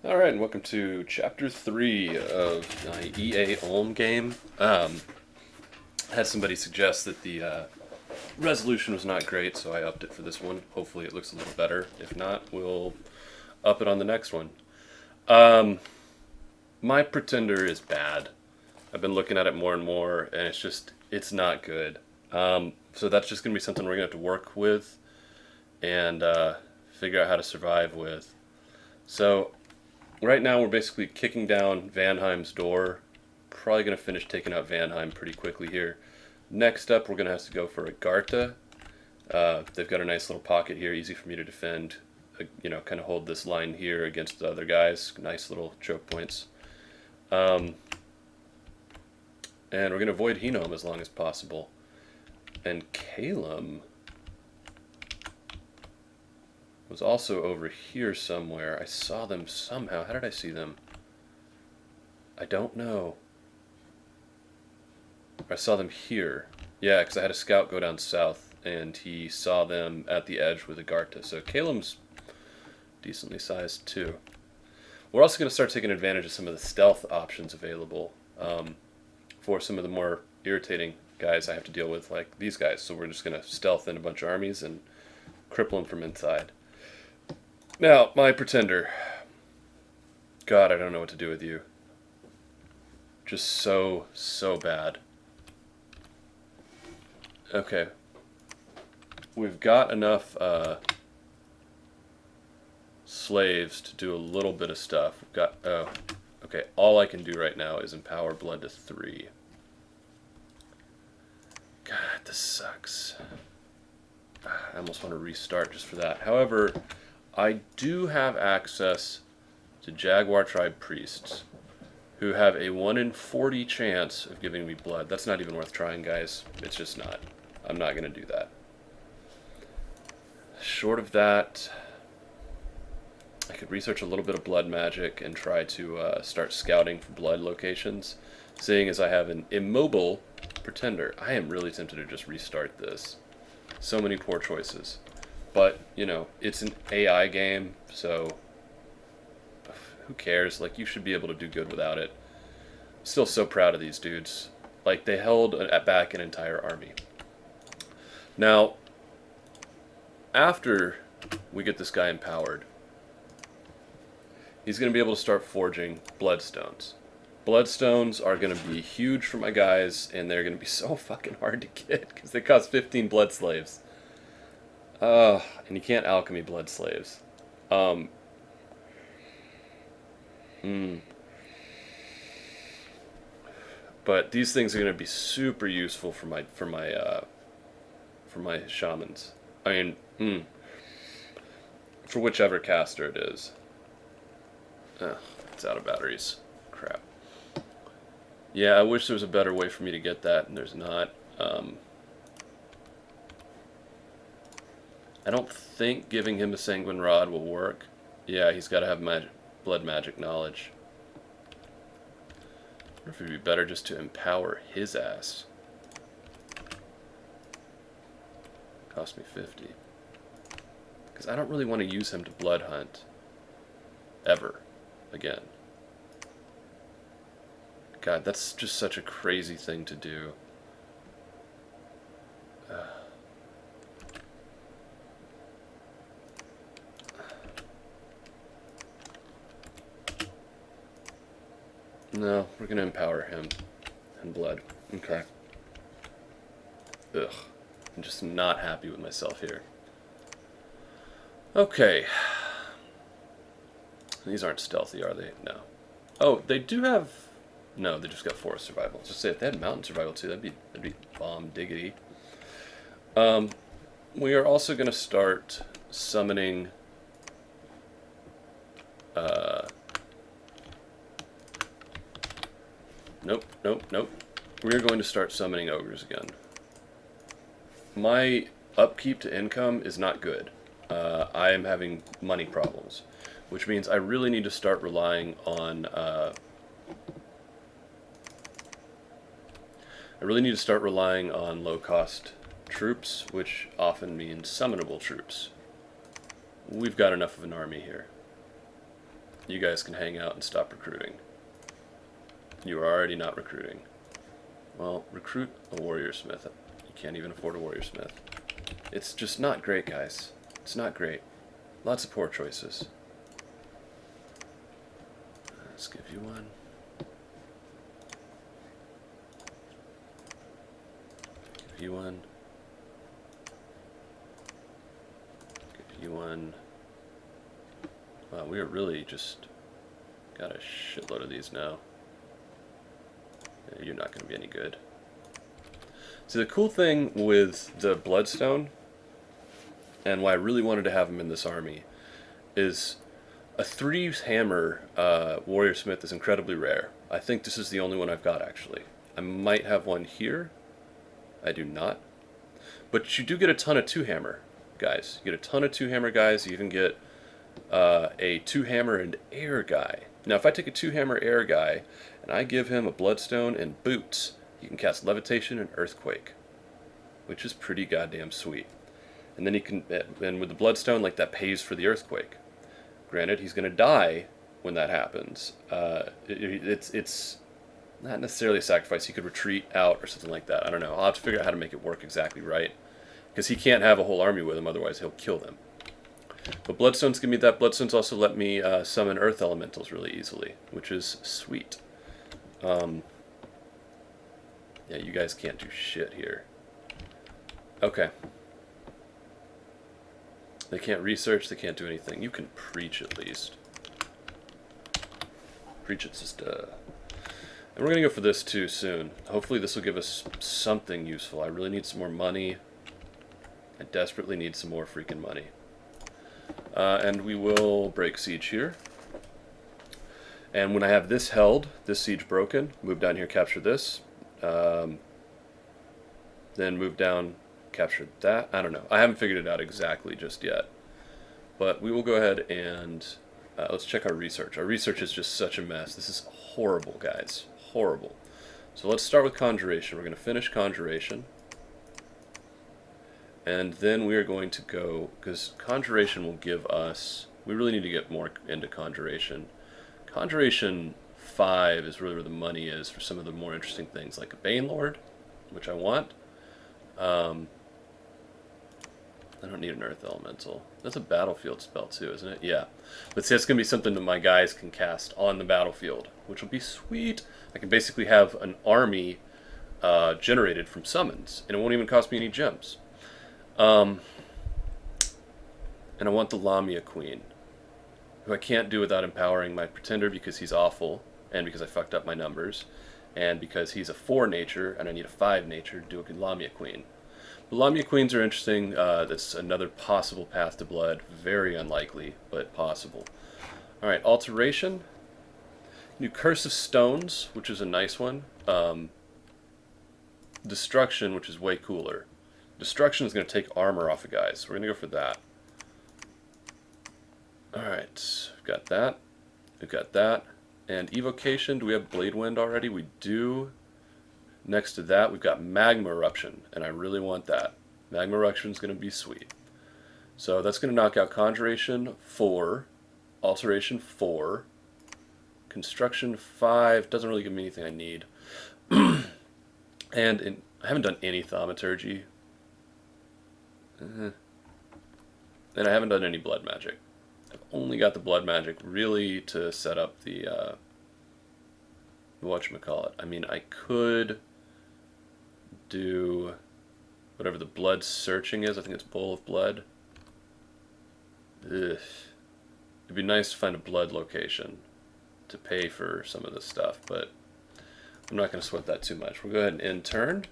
Alright, and welcome to Chapter 3 of my EA Ulm game. I had somebody suggest that the resolution was not great, so I upped it for this one. Hopefully it looks a little better. If not, we'll up it on the next one. My Pretender is bad. I've been looking at it more and more, and it's not good. So that's just going to be something we're going to have to work with and figure out how to survive with. So right now we're basically kicking down Vanheim's door. Probably going to finish taking out Vanheim pretty quickly here. Next up we're going to have to go for Agartha. They've got a nice little pocket here, easy for me to defend. Kind of hold this line here against the other guys. Nice little choke points. And we're going to avoid Hinnom as long as possible. And Calum was also over here somewhere. I saw them somehow. How did I see them? I don't know. I saw them here. Yeah, because I had a scout go down south, and he saw them at the edge with Agartha. So Calum's decently sized too. We're also going to start taking advantage of some of the stealth options available for some of the more irritating guys I have to deal with, like these guys. So we're just going to stealth in a bunch of armies and cripple them from inside. Now, my Pretender. God, I don't know what to do with you. Just so bad. Okay. We've got enough slaves to do a little bit of stuff. We've got, okay, all I can do right now is empower blood to 3. God, this sucks. I almost want to restart just for that. However, I do have access to Jaguar Tribe priests who have a 1 in 40 chance of giving me blood. That's not even worth trying, guys. It's just not. I'm not going to do that. Short of that, I could research a little bit of blood magic and try to start scouting for blood locations. Seeing as I have an immobile Pretender, I am really tempted to just restart this. So many poor choices. But, it's an AI game, so who cares? Like, you should be able to do good without it. Still so proud of these dudes. Like, they held back an entire army. Now, after we get this guy empowered, he's going to be able to start forging bloodstones. Bloodstones are going to be huge for my guys, and they're going to be so fucking hard to get because they cost 15 blood slaves. And you can't alchemy blood slaves. But these things are going to be super useful for my shamans. I mean, for whichever caster it is. It's out of batteries. Crap. Yeah, I wish there was a better way for me to get that, and there's not. I don't think giving him a Sanguine Rod will work. Yeah, he's got to have blood magic knowledge. Or if it'd be better just to empower his ass. Cost me 50. Because I don't really want to use him to blood hunt. Ever. Again. God, that's just such a crazy thing to do. No, we're going to empower him. And blood. Okay. Ugh. I'm just not happy with myself here. Okay. These aren't stealthy, are they? No. Oh, they do have... No, they just got forest survival. Just say if they had mountain survival too, that'd be bomb diggity. We are also going to start summoning... Nope. We are going to start summoning ogres again. My upkeep to income is not good. I am having money problems, which means I really need to start relying on low-cost troops, which often means summonable troops. We've got enough of an army here. You guys can hang out and stop recruiting. You are already not recruiting. Well, recruit a warrior smith. You can't even afford a warrior smith. It's just not great, guys. It's not great. Lots of poor choices. Let's give you one. Give you one. Give you one. Wow, we are really just got a shitload of these now. Yeah, you're not going to be any good. See, the cool thing with the Bloodstone, and why I really wanted to have him in this army, is a 3-hammer warrior smith is incredibly rare. I think this is the only one I've got, actually. I might have one here. I do not. But you do get a ton of 2-hammer guys. You get a ton of 2-hammer guys. You even get a 2-hammer and air guy. Now, if I take a 2-hammer air guy and I give him a Bloodstone and boots, he can cast Levitation and Earthquake, which is pretty goddamn sweet. And then he can, and with the Bloodstone, like, that pays for the Earthquake. Granted, he's going to die when that happens. It's not necessarily a sacrifice. He could retreat out or something like that. I don't know. I'll have to figure out how to make it work exactly right, because he can't have a whole army with him, otherwise he'll kill them. But Bloodstones give me that. Bloodstones also let me summon Earth Elementals really easily, which is sweet. Yeah, you guys can't do shit here. Okay. They can't research, they can't do anything. You can preach at least. Preach it's just, And we're gonna go for this too soon. Hopefully this will give us something useful. I really need some more money. I desperately need some more freaking money. And we will break siege here. And when I have this held, this siege broken, move down here, capture this. Then move down, capture that. I don't know. I haven't figured it out exactly just yet. But we will go ahead and let's check our research. Our research is just such a mess. This is horrible, guys. Horrible. So let's start with Conjuration. We're going to finish Conjuration. And then we are going to go, because Conjuration will give us, we really need to get more into Conjuration. Conjuration 5 is really where the money is for some of the more interesting things, like a Banelord, which I want. I don't need an Earth Elemental. That's a battlefield spell too, isn't it? Yeah. But see, that's going to be something that my guys can cast on the battlefield, which will be sweet. I can basically have an army generated from summons, and it won't even cost me any gems. And I want the Lamia Queen, who I can't do without empowering my Pretender because he's awful, and because I fucked up my numbers, and because he's a 4 nature, and I need a 5 nature to do a good Lamia Queen. The Lamia Queens are interesting. That's another possible path to blood. Very unlikely, but possible. Alright, Alteration. New Curse of Stones, which is a nice one. Destruction, which is way cooler. Destruction is going to take armor off of guys, so we're going to go for that. Alright, we've got that. We've got that. And Evocation, do we have Blade Wind already? We do. Next to that, we've got Magma Eruption, and I really want that. Magma Eruption is going to be sweet. So that's going to knock out Conjuration 4, Alteration 4, Construction 5, doesn't really give me anything I need. I haven't done any Thaumaturgy. And I haven't done any Blood Magic. I've only got the Blood Magic really to set up the whatchamacallit. I mean, I could do whatever the blood searching is. I think it's Bowl of Blood. Ugh. It'd be nice to find a blood location to pay for some of this stuff, but I'm not going to sweat that too much. We'll go ahead and end turn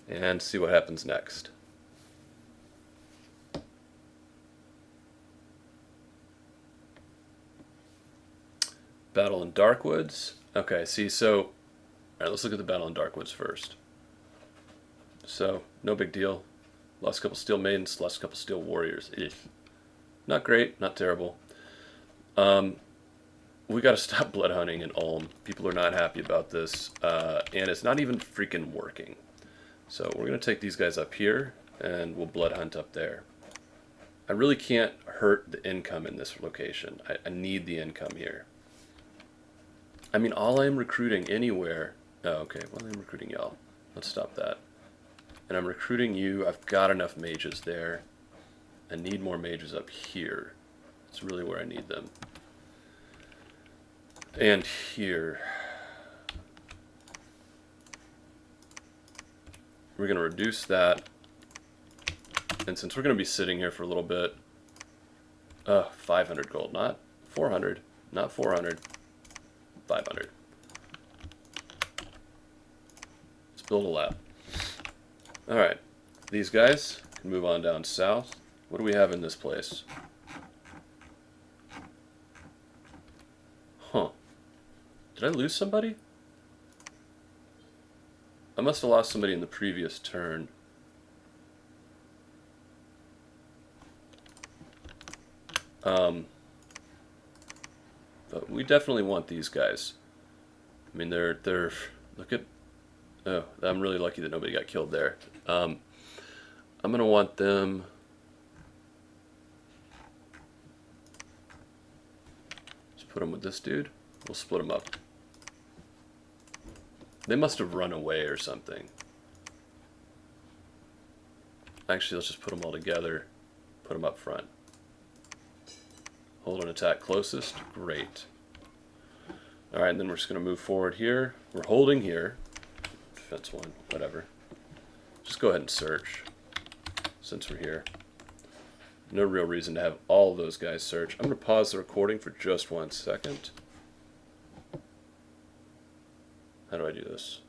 and see what happens next. Battle in Darkwoods. Okay, see, so alright, let's look at the Battle in Darkwoods first. So, no big deal. Lost a couple Steel Maidens, lost a couple Steel Warriors. Ugh. Not great, not terrible. We gotta stop blood hunting in Ulm. People are not happy about this, and it's not even freaking working. So we're gonna take these guys up here, and we'll blood hunt up there. I really can't hurt the income in this location. I need the income here. I mean, all I'm recruiting anywhere... Oh, okay. Well, I'm recruiting y'all. Let's stop that. And I'm recruiting you. I've got enough mages there. I need more mages up here. It's really where I need them. And here. We're going to reduce that. And since we're going to be sitting here for a little bit, 500 gold, not 400, not 400, 500. Let's build a lab. Alright, these guys can move on down south. What do we have in this place? Huh. Did I lose somebody? I must have lost somebody in the previous turn. But we definitely want these guys. I mean, they're look at. Oh, I'm really lucky that nobody got killed there. I'm gonna want them. Just put them with this dude. We'll split them up. They must have run away or something. Actually, let's just put them all together. Put them up front. Hold an attack closest. Great. Alright, and then we're just going to move forward here. We're holding here. Defense 1, whatever. Just go ahead and search, since we're here. No real reason to have all of those guys search. I'm going to pause the recording for just 1 second. How do I do this?